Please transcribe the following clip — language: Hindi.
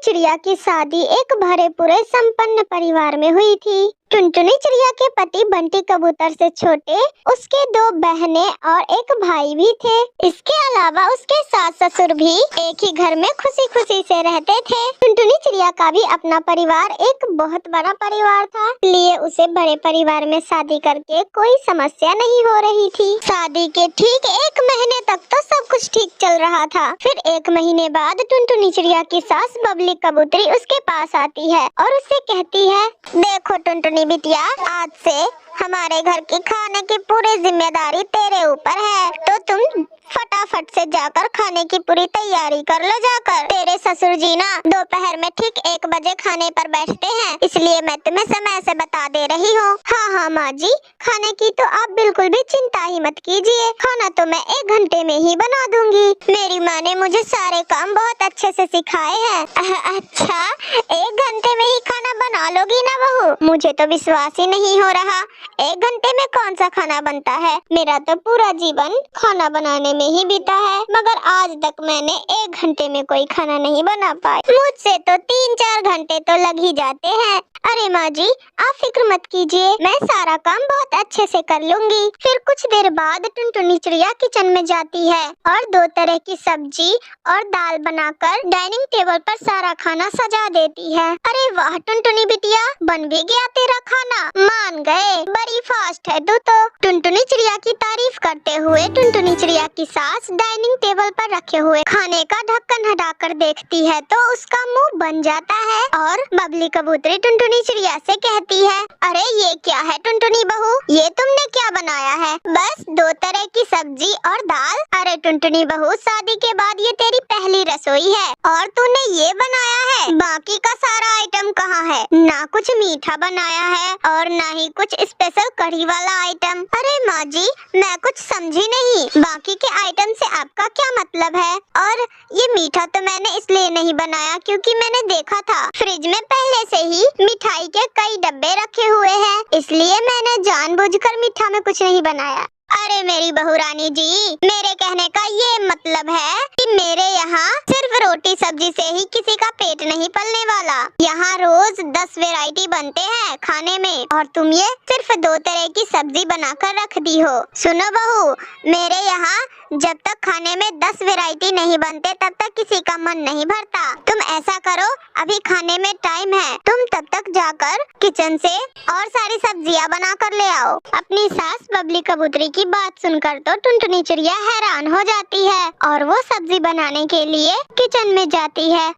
चिड़िया की शादी एक भरे पूरे संपन्न परिवार में हुई थी। टुनटुनी चिड़िया के पति बंटी कबूतर से छोटे उसके 2 बहनें और एक भाई भी थे। इसके अलावा उसके सास ससुर भी एक ही घर में खुशी खुशी से रहते थे। टुनटुनी चिड़िया का भी अपना परिवार एक बहुत बड़ा परिवार था, इसलिए उसे बड़े परिवार में शादी करके कोई समस्या नहीं हो रही थी। शादी के ठीक 1 महीने तक तो सब कुछ ठीक चल रहा था। फिर 1 महीने बाद टुनटुनी चिड़िया की सास बबली कबूतरी उसके पास आती है और उससे कहती है, देखो टुनटुनी बिटिया, आज से हमारे घर की खाने की पूरी जिम्मेदारी तेरे ऊपर है, तो तुम फटाफट से जाकर खाने की पूरी तैयारी कर लो। जाकर तेरे ससुर जी ना दोपहर में ठीक 1 बजे खाने पर बैठते हैं, इसलिए मैं तुम्हें समय से बता दे रही हूँ। हाँ माँ जी, खाने की तो आप बिल्कुल भी चिंता ही मत कीजिए, खाना तो मैं 1 घंटे में ही बना दूंगी। मेरी माँ ने मुझे सारे काम बहुत अच्छे से सिखाए हैं। अच्छा, 1 घंटे में ही खाना बना लोगी ना बहू? मुझे तो विश्वास ही नहीं हो रहा। 1 घंटे में कौन सा खाना बनता है? मेरा तो पूरा जीवन खाना बनाने में ही बीता है, मगर आज तक मैंने 1 घंटे में कोई खाना नहीं बना पाई। मुझसे तो 3-4 घंटे तो लग ही जाते हैं। अरे माँ जी, आप फिक्र मत कीजिए, मैं सारा काम बहुत अच्छे से कर लूंगी। फिर कुछ देर बाद टुनटुनी चिड़िया किचन में जाती है और 2 तरह की सब्जी और दाल बनाकर डाइनिंग टेबल पर सारा खाना सजा देती है। अरे वाह टुनटुनी बिटिया, बन भी गया तेरा खाना, मान गए, बड़ी फास्ट है तू तो। टुनटुनी चिड़िया की तारीफ करते हुए टुनटुनी चिड़िया की सास डाइनिंग टेबल पर रखे हुए खाने का ढक्कन हटाकर देखती है तो उसका मुंह बन जाता है और बबली कबूतरी टुनटुनी चिड़िया से कहती है, अरे ये क्या है टुनटुनी बहू, ये तुमने क्या बनाया है? बस 2 तरह की सब्जी और दाल? अरे टुनटुनी बहू, शादी के बाद ये तेरी पहली रसोई है और तूने ये बनाया है, बाकी का सारा आइटम कहाँ है? ना कुछ मीठा बनाया है और ना ही कुछ स्पेशल कढ़ी वाला आइटम। अरे माँ जी, मैं कुछ समझी नहीं, बाकी के आइटम से आपका क्या मतलब है? और ये मीठा तो मैंने इसलिए नहीं बनाया क्योंकि मैंने देखा था फ्रिज में पहले से ही मिठाई के कई डब्बे रखे हुए हैं, इसलिए मैंने जानबूझकर मीठा में कुछ नहीं बनाया। अरे मेरी बहू रानी जी, मेरे कहने का ये मतलब है कि मेरे यहाँ सिर्फ रोटी सब्जी से ही किसी का पेट नहीं पलने वाला। यहाँ रोज 10 वैरायटी बनते हैं खाने में और तुम ये सिर्फ 2 तरह की सब्जी बनाकर रख दी हो। सुनो बहू, मेरे यहाँ जब तक खाने में 10 वैरायटी नहीं बनते तब तक किसी का मन नहीं भरता। तुम ऐसा करो, अभी खाने में टाइम है, तुम तब तक जाकर किचन से और सारी सब्जियां बना कर ले आओ। अपनी सास बबली कबूतरी की बात सुनकर तो टुनटुनी चिड़िया हैरान हो जाती है और वो सब्जी बनाने के लिए किचन में जाती है।